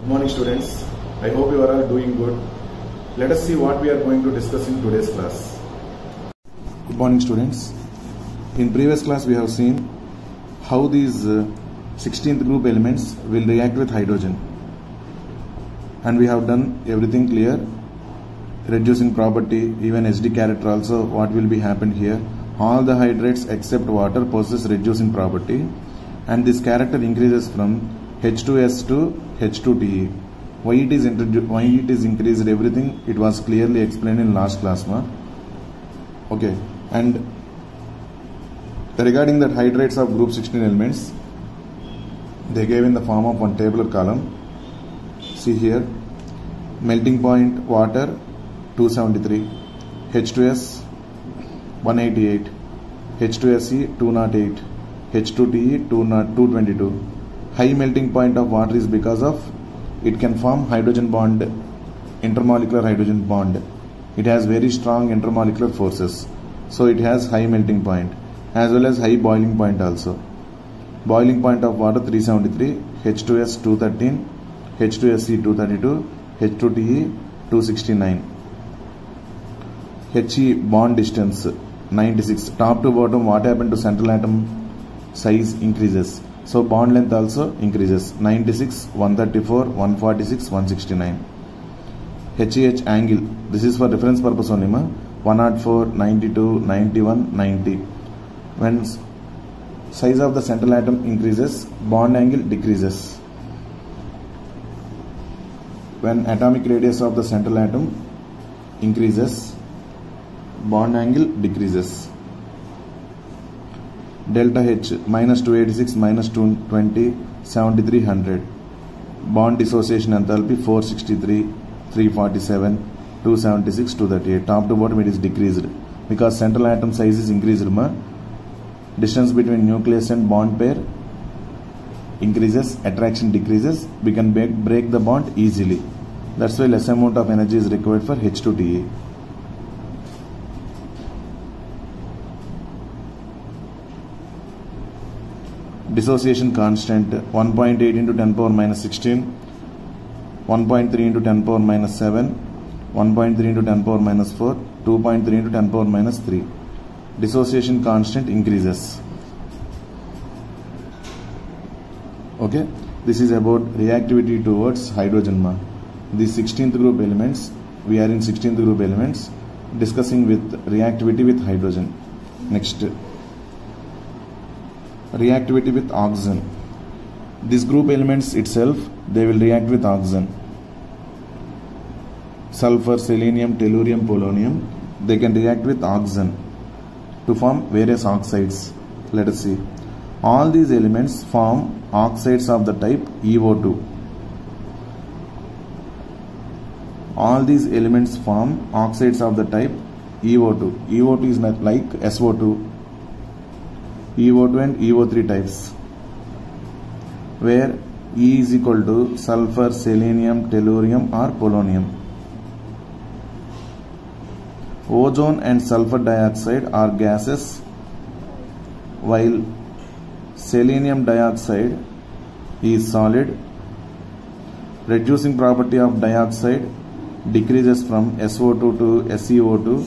Good morning students. I hope you are all doing good. Let us see what we are going to discuss in today's class. Good morning students. In previous class we have seen how these 16th group elements will react with hydrogen. And we have done everything clear. Reducing property, even SD character also what will be happened here. All the hydrates except water possess reducing property and this character increases from H2S to H2TE. Why it is increased, everything it was clearly explained in last class. Okay, and regarding that hydrates of group 16 elements, they gave in the form of one tabular column. See here, melting point water 273, H2S 188, H2SE 208, H2TE 222. High melting point of water is because of it can form hydrogen bond, intermolecular hydrogen bond. It has very strong intermolecular forces, so it has high melting point as well as high boiling point also. Boiling point of water 373, H2S 213, H2SE 232, H2TE 269. He bond distance 96. Top to bottom, what happened to central atom size increases, so bond length also increases. 96, 134, 146, 169. HEH angle, this is for reference purpose only, 104, 92, 91, 90. When size of the central atom increases, bond angle decreases. When atomic radius of the central atom increases, bond angle decreases. Delta H minus 286, minus 220, 7300. Bond dissociation enthalpy 463, 347, 276, 238. Top to bottom it is decreased because central atom size is increased. Distance between nucleus and bond pair increases, attraction decreases. We can break the bond easily. That's why less amount of energy is required for H2TE. Dissociation constant 1.8 into 10 power minus 16, 1.3 into 10 power minus 7, 1.3 into 10 power minus 4, 2.3 into 10 power minus 3. Dissociation constant increases. Okay, this is about reactivity towards hydrogen. These 16th group elements, we are in 16th group elements discussing with reactivity with hydrogen. Next, reactivity with oxygen. These group elements itself, they will react with oxygen. Sulfur, selenium, tellurium, polonium, they can react with oxygen to form various oxides. Let us see. All these elements form oxides of the type EO2. All these elements form oxides of the type EO2. EO2 is not like SO2. EO2 and EO3 types, where E is equal to sulfur, selenium, tellurium or polonium. Ozone and sulfur dioxide are gases, while selenium dioxide is solid. Reducing property of dioxide decreases from SO2 to TeO2.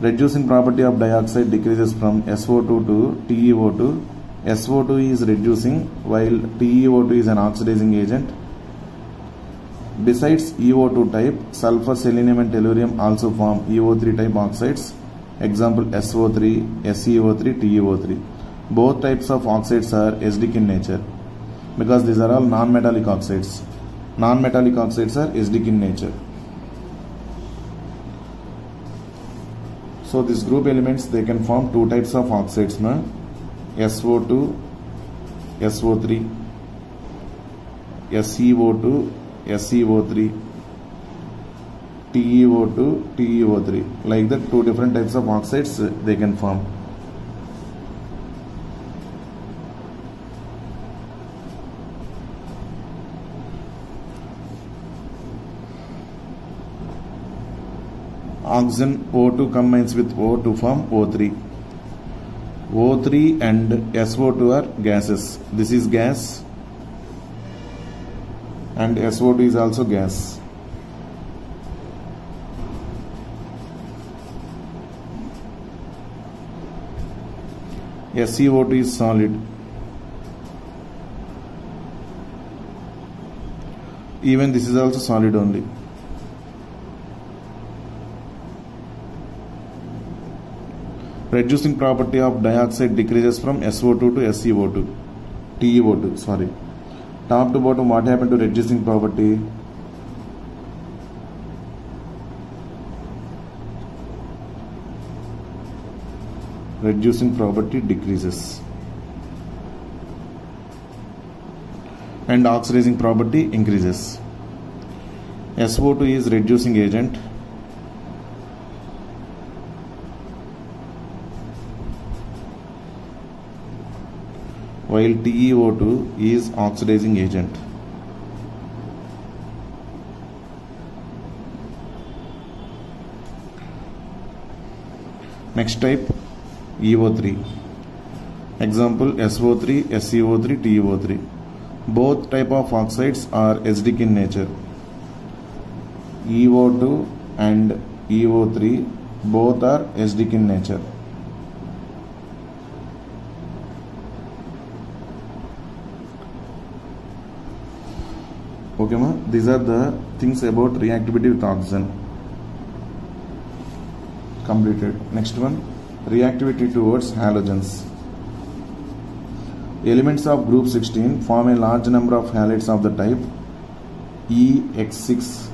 Reducing property of dioxide decreases from SO2 to TeO2. SO2 is reducing while TeO2 is an oxidizing agent. Besides EO2 type, sulfur, selenium and tellurium also form EO3 type oxides. Example SO3, SeO3, TeO3. Both types of oxides are acidic in nature because these are all non-metallic oxides. Non-metallic oxides are acidic in nature. So these group elements, they can form two types of oxides, SO2, SO3, SeO2, SeO3, TeO2, TeO3. Like that, two different types of oxides they can form. Oxygen O2 combines with O to form O3. O3 and SO2 are gases. This is gas, and SO2 is also gas. SiO2 is solid. Even this is also solid only. Reducing property of dioxide decreases from SO2 to SiO2, TiO2, sorry. Top to bottom, what happened to reducing property? Reducing property decreases. And oxidizing property increases. SO2 is reducing agent. While TiO2 is oxidizing agent. Next type, EO3. Example, SO3, SiO3, TiO3. Both type of oxides are acidic in nature. EO2 and EO3 both are acidic in nature. Okay, ma? These are the things about reactivity with oxygen. Completed. Next one, reactivity towards halogens. Elements of group 16 form a large number of halides of the type EX6,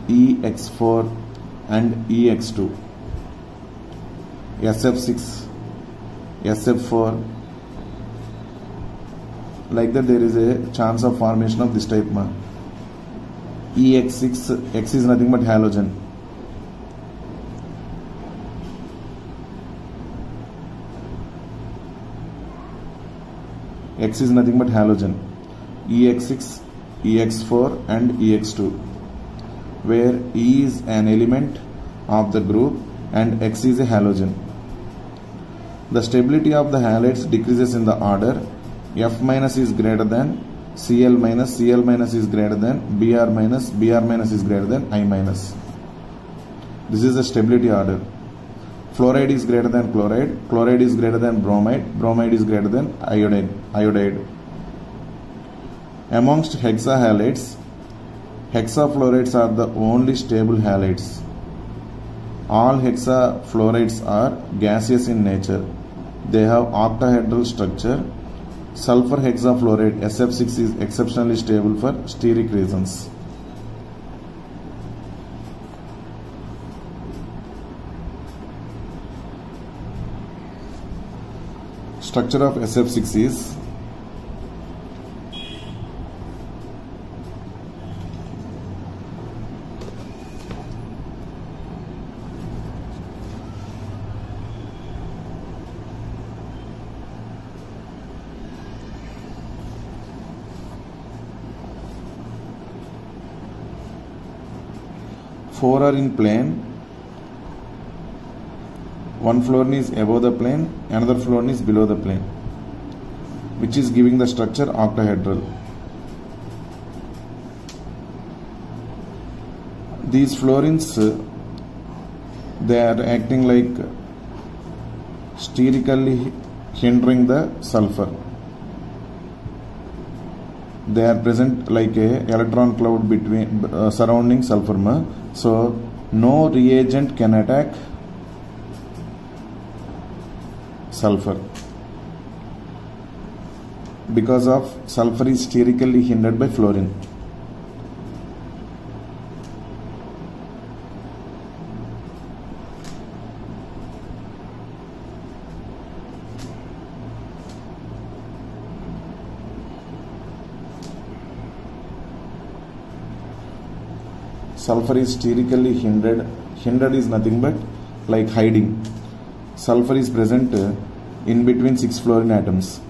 EX4 and EX2, SF6, SF4. Like that, there is a chance of formation of this type. EX6, X is nothing but halogen. X is nothing but halogen. EX6, EX4 and EX2, where E is an element of the group and X is a halogen. The stability of the halides decreases in the order F minus is greater than Cl minus, Cl minus is greater than Br minus, Br minus is greater than I minus. This is the stability order. Fluoride is greater than chloride, chloride is greater than bromide, bromide is greater than iodide. Amongst hexahalides, hexafluorides are the only stable halides. All hexafluorides are gaseous in nature. They have octahedral structure. Sulfur hexafluoride SF6 is exceptionally stable for steric reasons. Structure of SF6 is four are in plane. One fluorine is above the plane, another fluorine is below the plane, which is giving the structure octahedral. These fluorines, they are acting like sterically hindering the sulfur. They are present like a electron cloud between surrounding sulfur. So no reagent can attack sulfur because of sulfur is sterically hindered by fluorine. Sulfur is sterically hindered. Hindered is nothing but like hiding. Sulfur is present in between 6 fluorine atoms.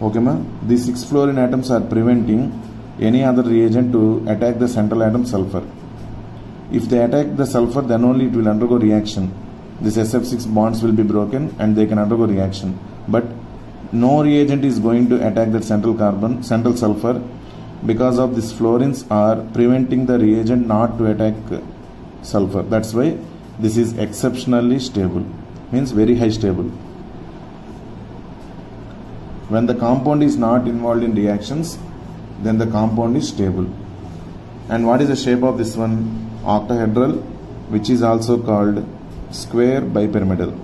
Okay, ma? These 6 fluorine atoms are preventing any other reagent to attack the central atom sulfur. If they attack the sulfur, then only it will undergo reaction. This SF6 bonds will be broken and they can undergo reaction. But no reagent is going to attack that central carbon, central sulfur, because of these fluorines are preventing the reagent not to attack sulfur. That's why this is exceptionally stable, means very high stable. When the compound is not involved in reactions, then the compound is stable. And what is the shape of this one? Octahedral, which is also called square bipyramidal.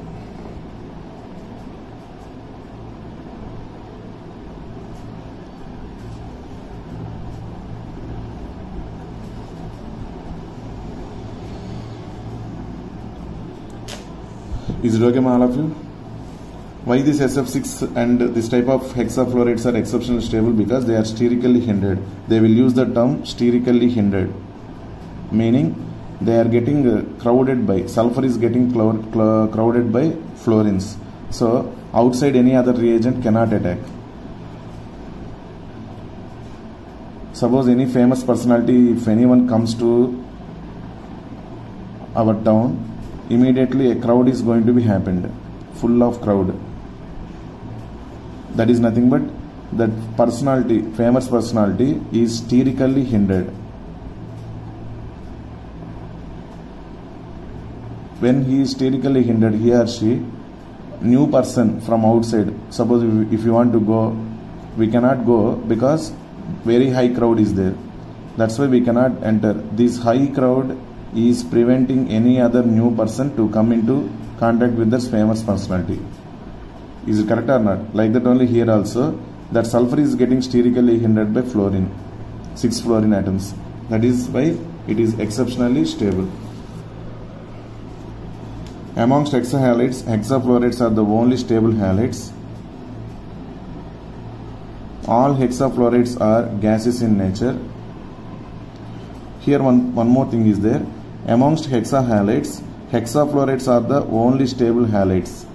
Is it okay, all of you? Why this SF6 and this type of hexafluorides are exceptionally stable? Because they are sterically hindered. They will use the term sterically hindered, meaning they are getting crowded by, sulfur is getting crowded by fluorines. So outside any other reagent cannot attack. Suppose any famous personality, if anyone comes to our town, immediately a crowd is going to be happened, full of crowd. That is nothing but that personality, famous personality, is sterically hindered. When he is sterically hindered, he or she, new person from outside, suppose if you want to go, we cannot go because very high crowd is there. That's why we cannot enter. This high crowd is preventing any other new person to come into contact with this famous personality. Is it correct or not? Like that only here also, that sulfur is getting sterically hindered by fluorine, 6 fluorine atoms. That is why it is exceptionally stable. Amongst hexahalides, hexafluorides are the only stable halides. All hexafluorides are gaseous in nature. Here one more thing is there. Amongst hexahalides, hexafluorides are the only stable halides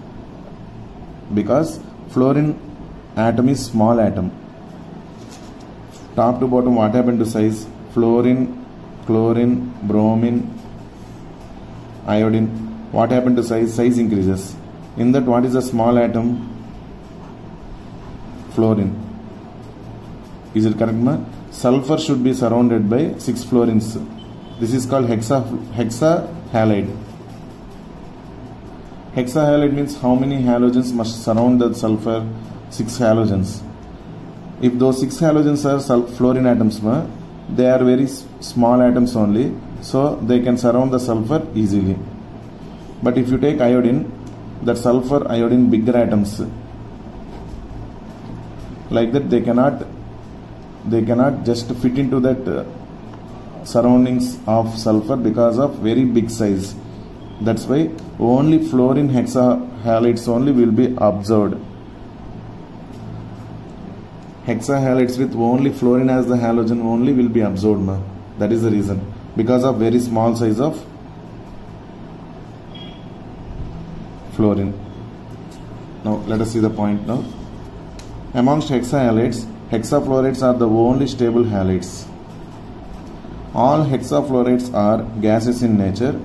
because fluorine atom is small atom. Top to bottom, what happened to size? Fluorine, chlorine, bromine, iodine. What happened to size? Size increases. In that, what is the small atom? Fluorine. Is it correct, ma? Sulfur should be surrounded by 6 fluorines. This is called hexahalide. Hexahalide means how many halogens must surround the sulfur? 6 halogens. If those 6 halogens are fluorine atoms, they are very small atoms only, so they can surround the sulfur easily. But if you take iodine, that sulfur, iodine, bigger atoms, like that they cannot just fit into that surroundings of sulfur because of very big size. That's why only fluorine hexahalides only will be observed. Hexahalides with only fluorine as the halogen only will be observed. That is the reason, because of very small size of fluorine. Now let us see the point now. Amongst hexahalides, hexafluorides are the only stable halides. All hexafluorides are gaseous in nature.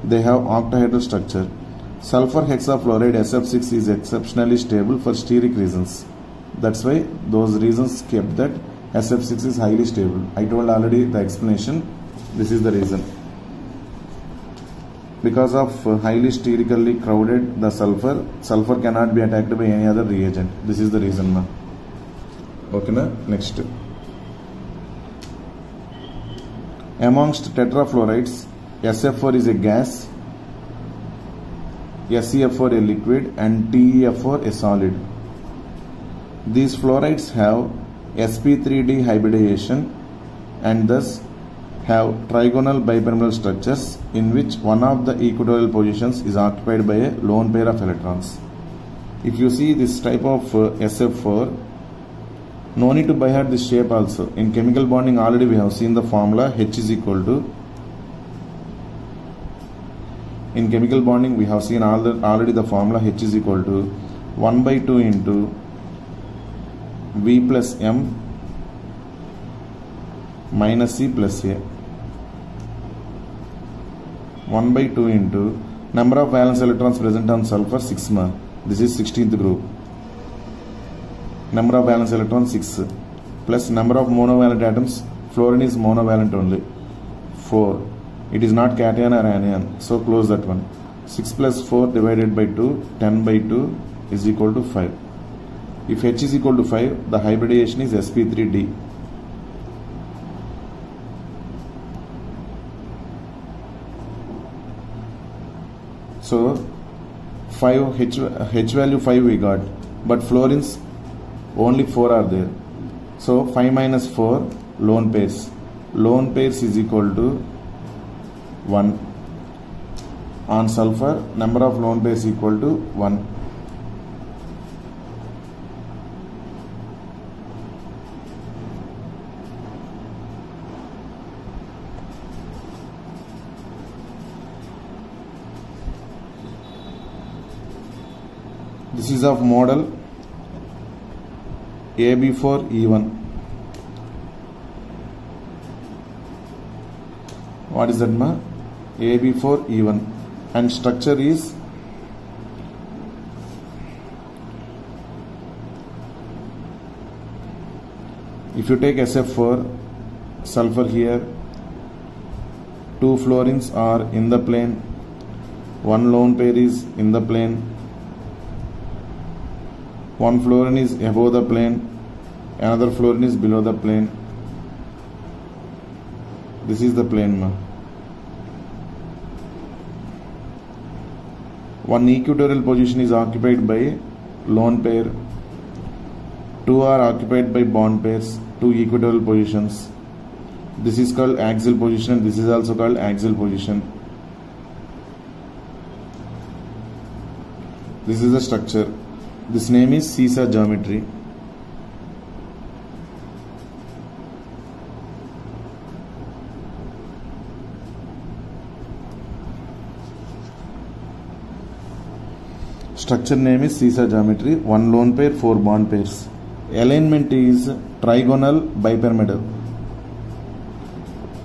They have octahedral structure. Sulfur hexafluoride SF6 is exceptionally stable for steric reasons. That's why those reasons kept that SF6 is highly stable. I told already the explanation. This is the reason. Because of highly sterically crowded the sulfur cannot be attacked by any other reagent. This is the reason, ma. Okay, na? Next. Amongst tetrafluorides, SF4 is a gas, SeF4 a liquid, and TeF4 a solid. These fluorides have sp3d hybridization and thus have trigonal bipyramidal structures in which one of the equatorial positions is occupied by a lone pair of electrons. If you see this type of SF4, no need to by heart this shape also. In chemical bonding already we have seen the formula H is equal to. In chemical bonding we have seen already the formula H is equal to 1 by 2 into V plus M minus C plus A. 1 by 2 into number of valence electrons present on sulfur 6 This is 16th group. Number of valence electrons 6. plus number of monovalent atoms. Fluorine is monovalent only, 4. It is not cation or anion, so close that one. 6 plus 4 divided by 2, 10 by 2 is equal to 5. If H is equal to 5, the hybridization is sp3d. So 5 H value 5 we got, but fluorines only 4 are there. So 5 minus 4 lone pairs. Lone pairs is equal to 1. On sulfur, number of lone pairs equal to 1. This is of model AB4E1. What is that, ma? AB4E1, and structure is if you take SF4 sulfur here, 2 fluorines are in the plane, 1 lone pair is in the plane, 1 fluorine is above the plane, another fluorine is below the plane. This is the plane, ma. 1 equatorial position is occupied by lone pair, 2 are occupied by bond pairs, 2 equatorial positions. This is called axial position, this is also called axial position. This is the structure. This name is seesaw geometry. Structure name is seesaw geometry. 1 lone pair, 4 bond pairs. Alignment is trigonal bipyramidal.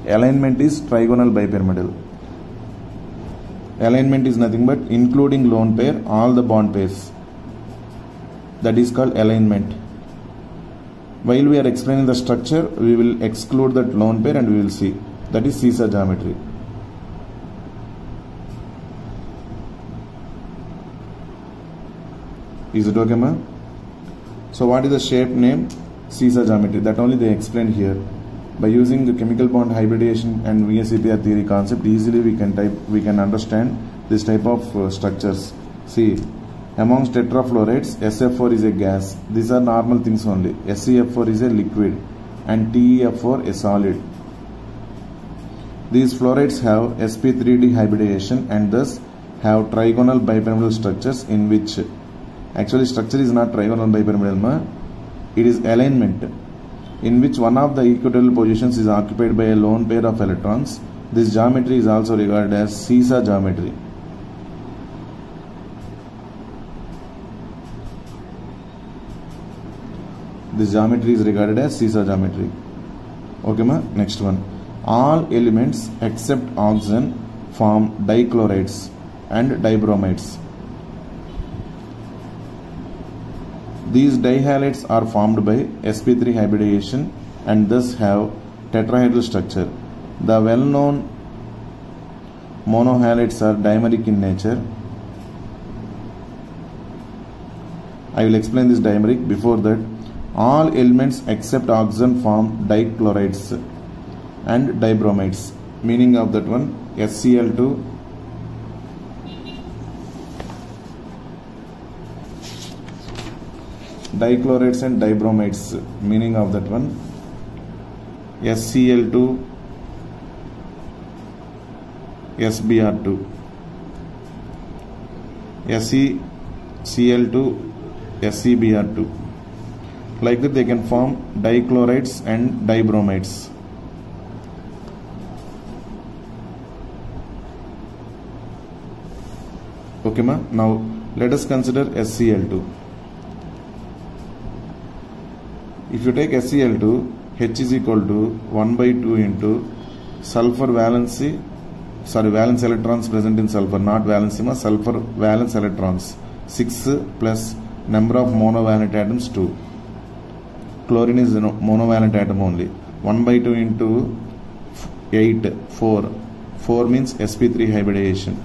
Alignment is trigonal bipyramidal. Alignment is nothing but including lone pair, all the bond pairs. That is called alignment. While we are explaining the structure, we will exclude that lone pair and we will see. That is seesaw geometry. Is it okay, ma? So what is the shape name? Seesaw geometry. That only they explained here. By using the chemical bond hybridization and VSEPR theory concept, easily we can understand this type of structures. See, amongst tetrafluorides, SF4 is a gas. These are normal things only. SeF4 is a liquid and TeF4 a solid. These fluorides have sp3d hybridization and thus have trigonal bipyramidal structures in which actually structure is not trigonal bipyramidal, ma. It is alignment in which one of the equatorial positions is occupied by a lone pair of electrons. This geometry is also regarded as seesaw geometry. This geometry is regarded as seesaw geometry. Okay, ma. Next one. All elements except oxygen form dichlorides and dibromides. These dihalides are formed by sp3 hybridization and thus have tetrahedral structure. The well-known monohalides are dimeric in nature. I will explain this dimeric. Before that, all elements except oxygen form dichlorides and dibromides. Meaning of that one, SCl2, dichlorides and dibromides. Meaning of that one, SCl2, SBr2, SeCl2, SeBr2. Like that they can form dichlorides and dibromides. Okay, ma. Now let us consider SCl2. If you take SCl2, H is equal to 1 by 2 into sulfur valence electrons present in sulfur, not valency, sulfur valence electrons 6 plus number of monovalent atoms 2. chlorine is monovalent atom only. 1 by 2 into 8, 4. 4 means sp3 hybridization.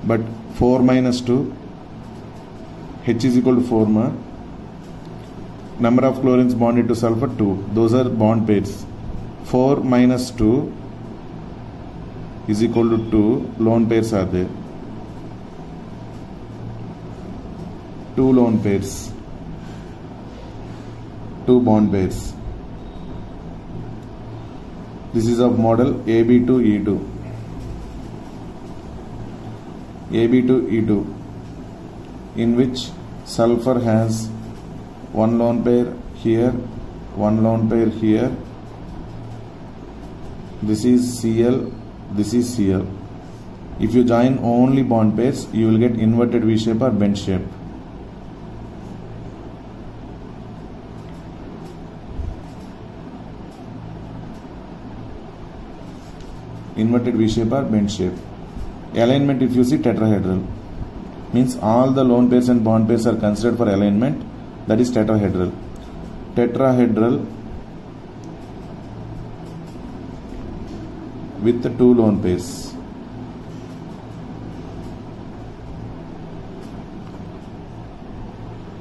But 4 minus 2, H is equal to 4 ma. Number of chlorines bonded to sulfur 2. Those are bond pairs. 4 minus 2 is equal to 2. Lone pairs are there. 2 lone pairs. 2 bond pairs. This is of model AB2E2. AB2E2, in which sulfur has 1 lone pair here, 1 lone pair here. This is Cl, this is Cl. If you join only bond pairs, you will get inverted V shape or bent shape. Inverted V shape or bent shape. Alignment, if you see, tetrahedral. Means all the lone pairs and bond pairs are considered for alignment. That is tetrahedral. Tetrahedral with the 2 lone pairs.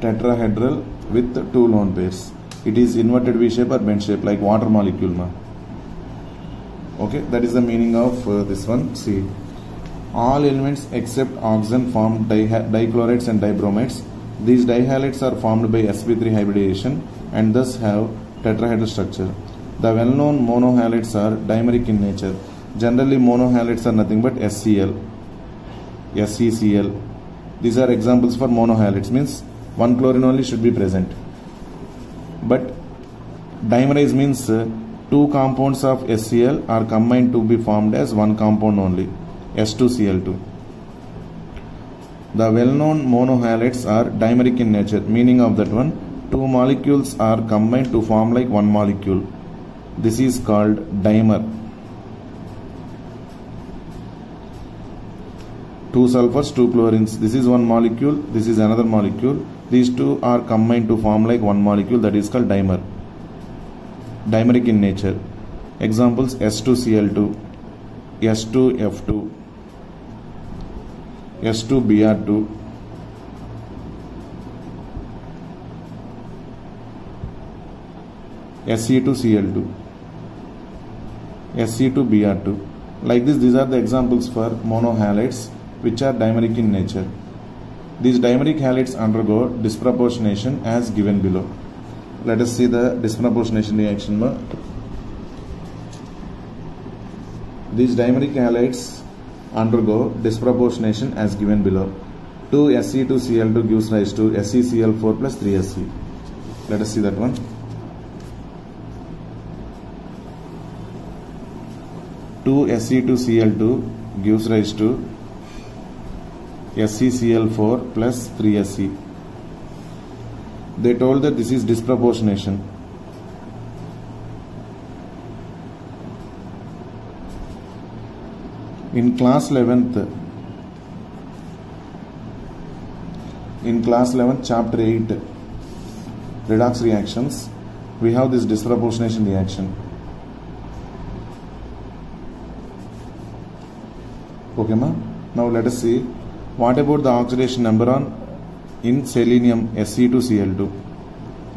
Tetrahedral with the 2 lone pairs. It is inverted V shape or bent shape, like water molecule. Okay, that is the meaning of this one. See, all elements except oxygen form dichlorides and dibromides. These dihalides are formed by sp3 hybridization and thus have tetrahedral structure. The well-known monohalides are dimeric in nature. Generally, monohalides are nothing but SCl, SeCl. These are examples for monohalides, means 1 chlorine only should be present. But dimerize means 2 compounds of SCl are combined to be formed as 1 compound only, S2Cl2. The well-known monohalides are dimeric in nature, meaning of that one, 2 molecules are combined to form like 1 molecule. This is called dimer. 2 sulfurs, 2 chlorines. This is 1 molecule, this is another molecule. These 2 are combined to form like 1 molecule, that is called dimer. Dimeric in nature. Examples: S2Cl2, S2F2, S2Br2, Se2Cl2, Se2Br2. Like this, these are the examples for monohalides which are dimeric in nature. These dimeric halides undergo disproportionation as given below. Let us see the disproportionation reaction. These dimeric halides undergo disproportionation as given below. 2 Se2Cl2 gives rise to SeCl4 plus 3Se. Let us see that one. Two Se2Cl2 gives rise to SeCl4 plus 3Se. They told that this is disproportionation. In class 11th, chapter 8, redox reactions, we have this disproportionation reaction. Okay, ma? Now let us see what about the oxidation number in selenium Se2Cl2.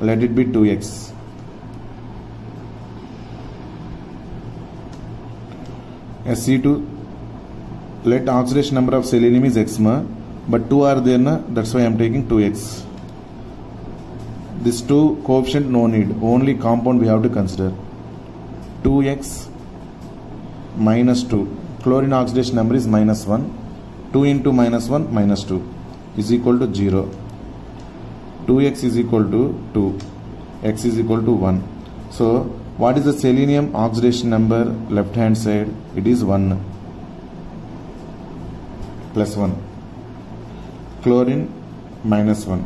Let it be 2x. Se2, let oxidation number of selenium is x ma, but 2 are there na, that's why I am taking 2x. This 2 coefficient no need, only compound we have to consider. 2x minus 2. Chlorine oxidation number is minus 1. 2 into minus 1 minus 2 is equal to 0. 2x is equal to 2. X is equal to 1. So, what is the selenium oxidation number left hand side? It is 1 plus 1. Chlorine minus 1.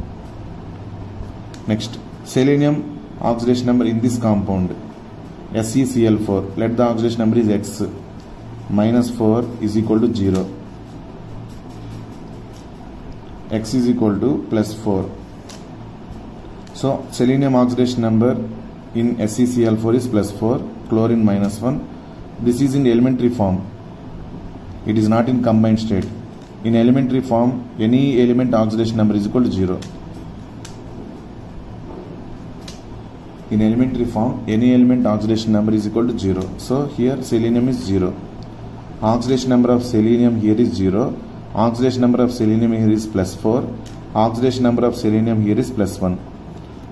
Next, selenium oxidation number in this compound SeCl4. Let the oxidation number is x. minus 4 is equal to 0. X is equal to plus 4. So selenium oxidation number in SeCl4 is plus 4, chlorine minus 1. This is in elementary form. It is not in combined state. In elementary form, any element oxidation number is equal to 0. In elementary form, any element oxidation number is equal to 0. So here selenium is 0. Oxidation number of selenium here is 0. Oxidation number of selenium here is plus 4. Oxidation number of selenium here is plus 1.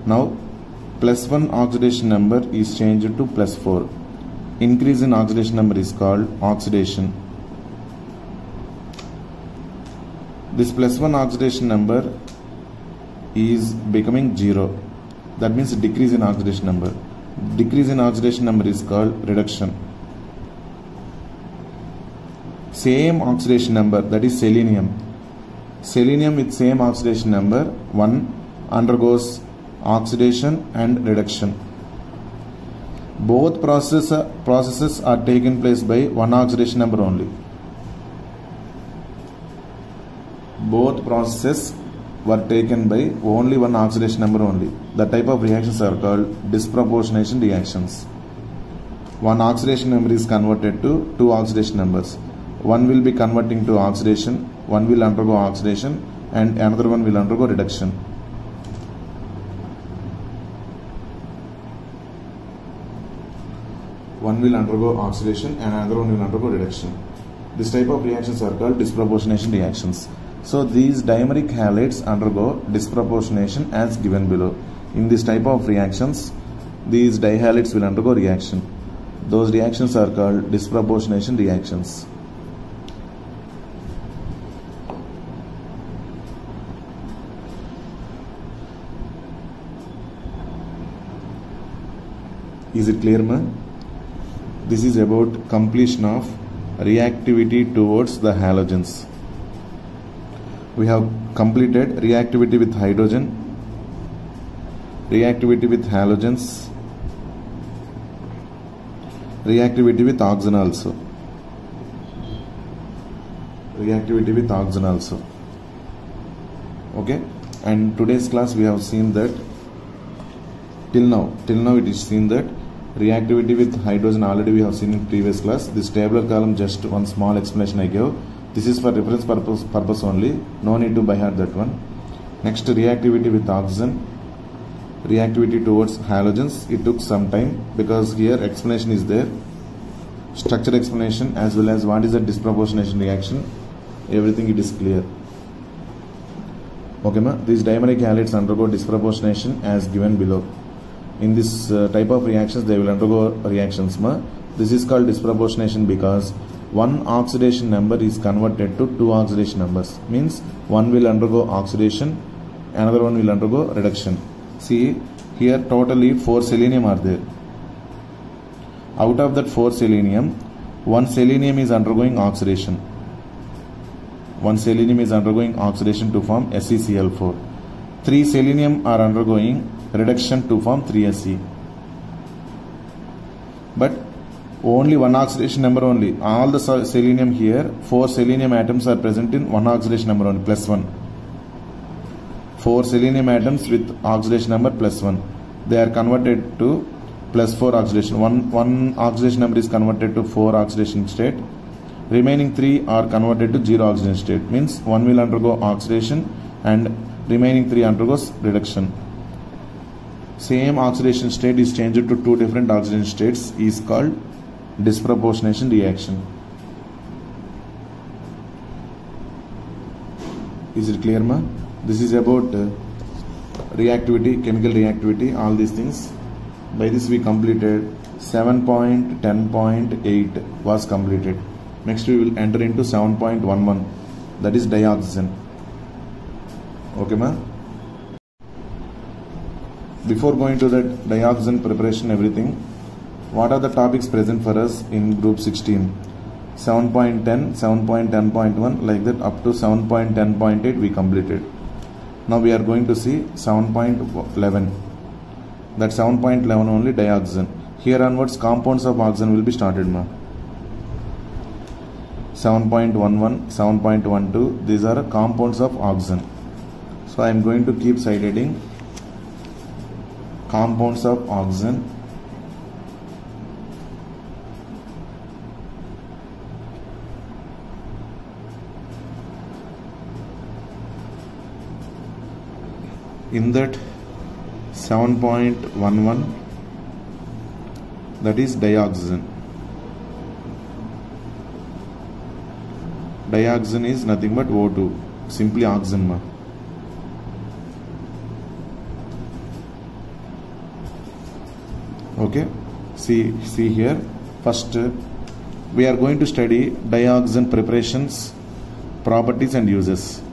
Now plus 1 oxidation number is changed to plus 4. Increase in oxidation number is called oxidation. This plus 1 oxidation number is becoming 0. That means decrease in oxidation number. Decrease in oxidation number is called reduction. Same oxidation number, that is selenium. Selenium with same oxidation number 1 undergoes oxidation and reduction. Both processes are taken place by one oxidation number only. Both processes were taken by only one oxidation number only. The type of reactions are called disproportionation reactions. One oxidation number is converted to two oxidation numbers. One will be converting to oxidation, one will undergo oxidation, and another one will undergo reduction. One will undergo oxidation and another one will undergo reduction. This type of reactions are called disproportionation reactions. So these dimeric halides undergo disproportionation as given below. In this type of reactions, these dihalides will undergo reaction. Those reactions are called disproportionation reactions. Is it clear, ma? This is about completion of reactivity towards the halogens. We have completed reactivity with hydrogen, reactivity with halogens, reactivity with oxygen also. Reactivity with oxygen also. Okay, and today's class we have seen that till now it is seen that reactivity with hydrogen already we have seen in previous class. This tabular column, just one small explanation I gave. This is for reference purpose only. No need to by heart that one. Next, reactivity with oxygen, reactivity towards halogens. It took some time because here explanation is there. Structure explanation as well as what is the disproportionation reaction. Everything it is clear. Okay, ma. These dimeric halides undergo disproportionation as given below. In this type of reactions, they will undergo reactions, ma. This is called disproportionation because one oxidation number is converted to two oxidation numbers. Means one will undergo oxidation, another one will undergo reduction. See, here totally 4 selenium are there. Out of that 4 selenium, one selenium is undergoing oxidation. One selenium is undergoing oxidation to form SeCl4. 3 selenium are undergoing reduction to form 3Se. But only one oxidation number only. All the selenium here, 4 selenium atoms are present in one oxidation number only, plus 1. 4 selenium atoms with oxidation number plus 1. They are converted to plus 4 oxidation. One oxidation number is converted to 4 oxidation state. Remaining 3 are converted to 0 oxidation state. Means one will undergo oxidation and remaining 3 undergoes reduction. Same oxidation state is changed to 2 different oxidation states is called disproportionation reaction. Is it clear, ma? This is about reactivity, chemical reactivity, all these things. By this we completed 7.10.8 was completed. Next we will enter into 7.11, that is dioxazine. Okay, ma? Before going to the dioxazine preparation, everything, what are the topics present for us in group 16? 7.10, 7.10.1, like that up to 7.10.8 we completed. Now we are going to see 7.11. That 7.11 only dioxazine. Here onwards compounds of oxygen will be started, ma. 7.11, 7.12, these are compounds of oxygen. So I am going to keep side heading compounds of oxygen. In that 7.11, that is dioxin. Dioxin is nothing but O2, simply oxygen. Okay, see here. First we are going to study dioxin preparations, properties and uses.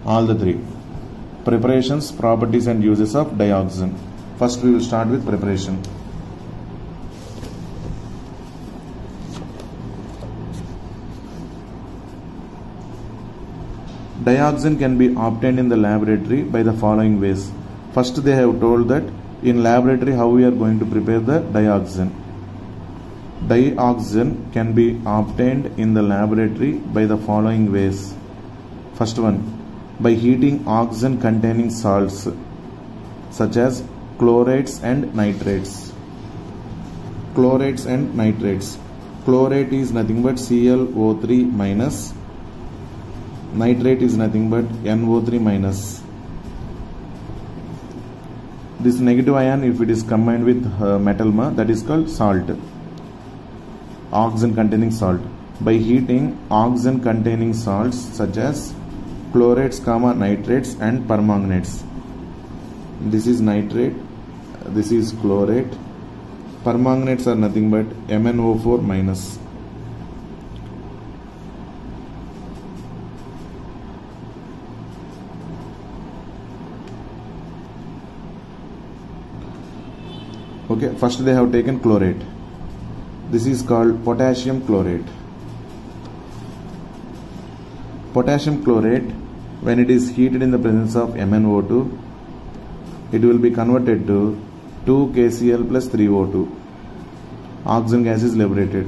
All the three. Preparations, properties and uses of dioxin. First we will start with preparation. Dioxin can be obtained in the laboratory by the following ways. First they have told that in laboratory how we are going to prepare the dioxin. Dioxin can be obtained in the laboratory by the following ways. First one, by heating oxygen containing salts such as chlorates and nitrates. Chlorates and nitrates. Chlorate is nothing but ClO3 minus. Nitrate is nothing but NO3 minus. This negative ion, if it is combined with metal, that is called salt. Oxygen containing salt. By heating oxygen containing salts such as chlorates, nitrates and permanganates. This is nitrate, this is chlorate. Permanganates are nothing but MnO4 minus. Okay, first they have taken chlorate. This is called potassium chlorate. Potassium chlorate, when it is heated in the presence of MnO2, it will be converted to 2KCl plus 3O2. Oxygen gas is liberated.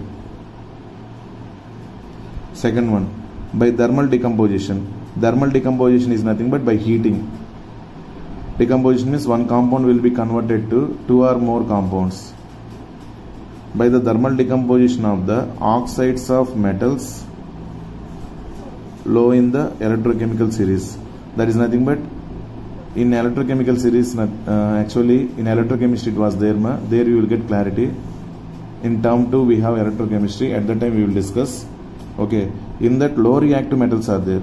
Second one, by thermal decomposition. Thermal decomposition is nothing but by heating. Decomposition means one compound will be converted to two or more compounds. By the thermal decomposition of the oxides of metals low in the electrochemical series. That is nothing but in electrochemical series, actually in electrochemistry it was there. There you will get clarity. In term 2 we have electrochemistry, at that time we will discuss. Okay, in that low reactive metals are there.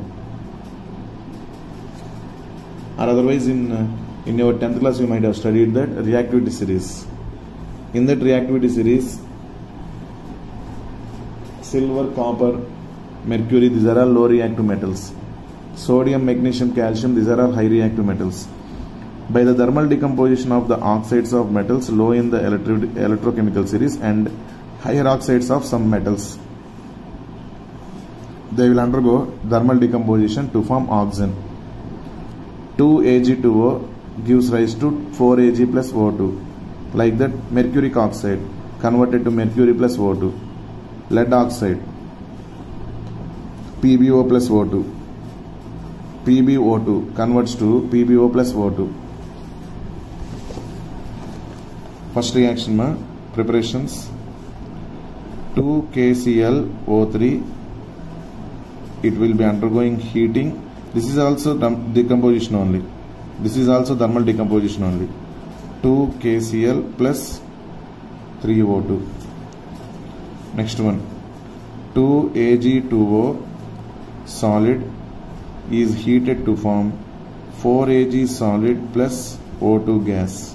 Or otherwise in your 10th class you might have studied that reactivity series. In that reactivity series, silver, copper, mercury, these are all low reactive metals. Sodium, magnesium, calcium, these are all high reactive metals. By the thermal decomposition of the oxides of metals low in the electrochemical series and higher oxides of some metals, they will undergo thermal decomposition to form oxygen. 2Ag2O gives rise to 4Ag plus O2. Like that, mercuric oxide converted to mercury plus O2. Lead oxide, PbO plus O2. PbO2 converts to PbO plus O2. First reaction, preparations. 2KClO3, it will be undergoing heating. This is also decomposition only. This is also thermal decomposition only. 2KCl plus 3O2. Next one, 2Ag2O solid is heated to form 4Ag solid plus O2 gas.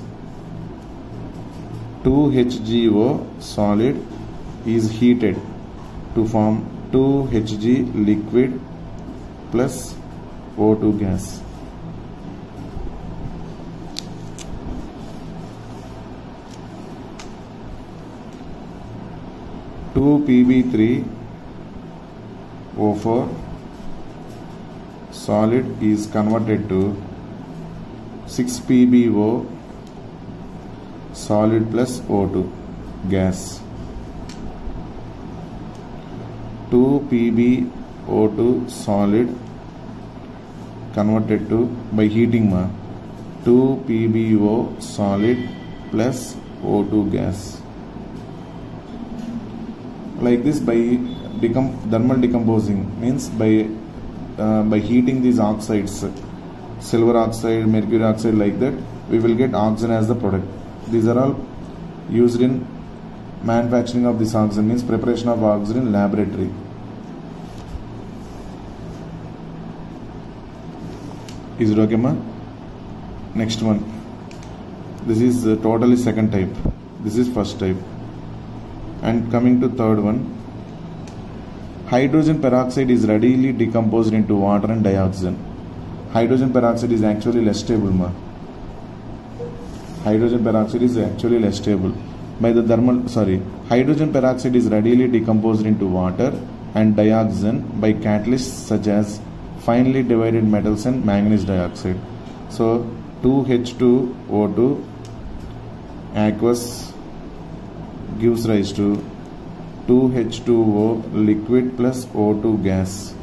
2HgO solid is heated to form 2Hg liquid plus O2 gas. Pb3O4 solid is converted to 6PbO solid plus O2 gas. 2PbO2 solid converted to by heating 2PbO solid plus O2 gas. Like this, by thermal decomposing means by heating these oxides, silver oxide, mercury oxide, like that, we will get oxygen as the product. These are all used in manufacturing of this oxygen, means preparation of oxygen in laboratory. Is it okay, ma? Next one. This is totally second type. This is first type. And coming to third one. Hydrogen peroxide is readily decomposed into water and dioxin. Hydrogen peroxide is actually less stable, ma. Hydrogen peroxide is actually less stable. Hydrogen peroxide is readily decomposed into water and dioxin by catalysts such as finely divided metals and manganese dioxide. So 2H2O2 aqueous gives rise to 2H2O liquid plus O2 gas.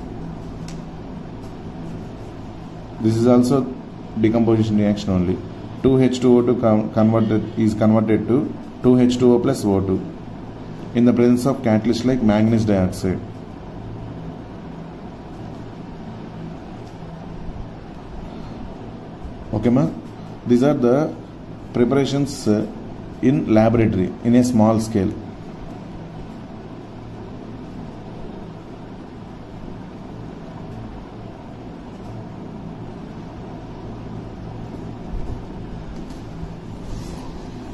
This is also decomposition reaction only. 2H2O2 converted to 2H2O plus O2 in the presence of catalyst like manganese dioxide. Okay, ma? These are the preparations in laboratory in a small scale.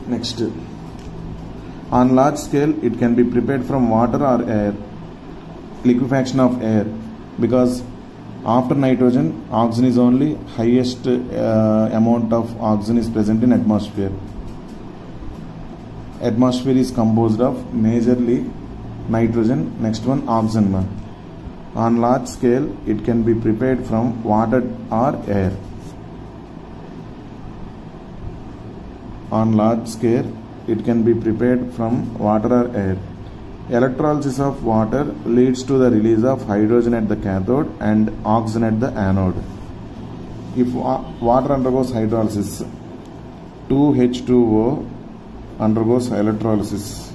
Next, on large scale, it can be prepared from water or air, liquefaction of air, because after nitrogen, oxygen is only highest amount of oxygen is present in atmosphere. Atmosphere is composed of majorly nitrogen, next one oxygen. On large scale, it can be prepared from water or air. On large scale, it can be prepared from water or air. Electrolysis of water leads to the release of hydrogen at the cathode and oxygen at the anode. If water undergoes hydrolysis, 2H2O undergoes electrolysis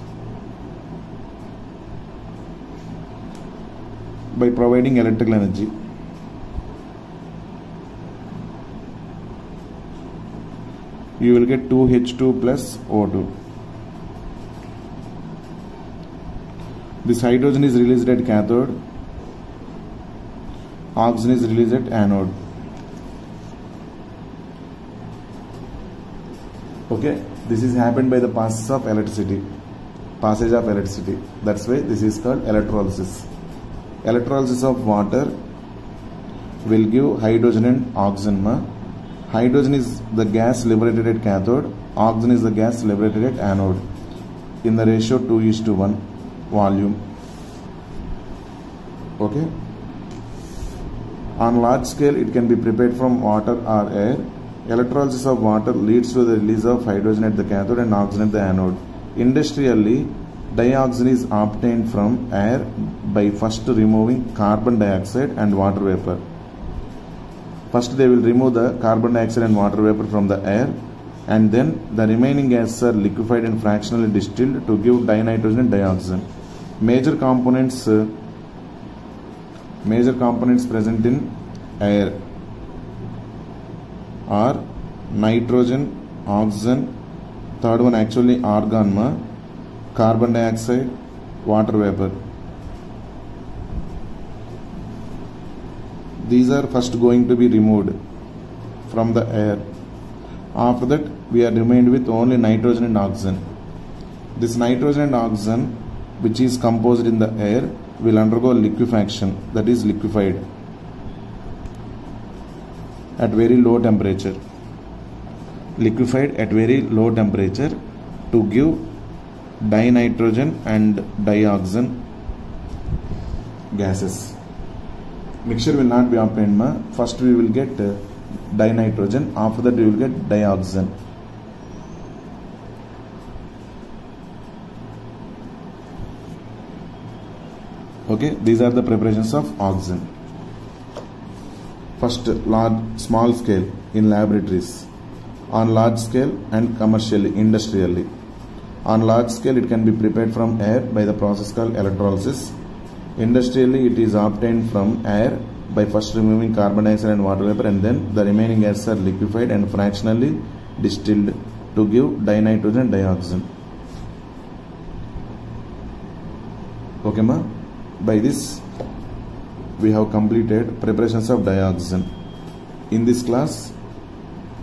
by providing electrical energy. You will get 2H2 plus O2. This hydrogen is released at cathode, oxygen is released at anode. Okay, this is happened by the passage of electricity. That's why this is called electrolysis. Electrolysis of water will give hydrogen and oxygen. Hydrogen is the gas liberated at cathode, oxygen is the gas liberated at anode in the ratio 2:1 volume. Okay. On large scale, it can be prepared from water or air. Electrolysis of water leads to the release of hydrogen at the cathode and oxygen at the anode. Industrially, dioxin is obtained from air by first removing carbon dioxide and water vapor. First they will remove the carbon dioxide and water vapor from the air, and then the remaining gases are liquefied and fractionally distilled to give dinitrogen and dioxin. Major components present in air are nitrogen, oxygen, third one actually argon, carbon dioxide, water vapor. These are first going to be removed from the air. After that, we are remained with only nitrogen and oxygen. This nitrogen and oxygen, which is composed in the air, will undergo liquefaction, that is liquefied at very low temperature. Liquefied at very low temperature to give dinitrogen and dioxin gases. Mixture will not be obtained. First we will get dinitrogen, after that we will get dioxin. Okay, these are the preparations of oxygen. First, small scale in laboratories, on large scale and commercially, industrially. On large scale, it can be prepared from air by the process called electrolysis. Industrially, it is obtained from air by first removing carbon dioxide and water vapor, and then the remaining gases are liquefied and fractionally distilled to give dinitrogen dioxin. Okay, ma? By this, we have completed preparations of dioxin. In this class,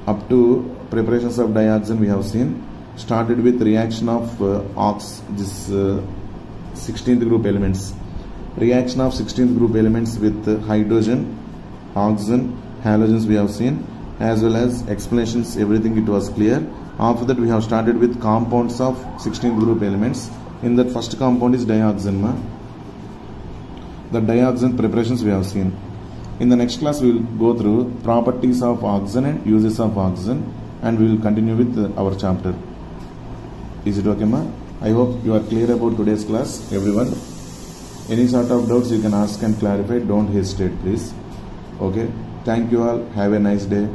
up to preparations of dioxin we have seen. Started with reaction of 16th group elements. Reaction of 16th group elements with hydrogen, oxygen, halogens we have seen, as well as explanations, everything it was clear. After that we have started with compounds of 16th group elements. In that first compound is dioxin. The dioxin preparations we have seen. In the next class we will go through properties of oxygen and uses of oxygen, and we will continue with our chapter. Is it okay, ma? I hope you are clear about today's class, everyone. Any sort of doubts you can ask and clarify. Don't hesitate, please. Okay. Thank you all. Have a nice day.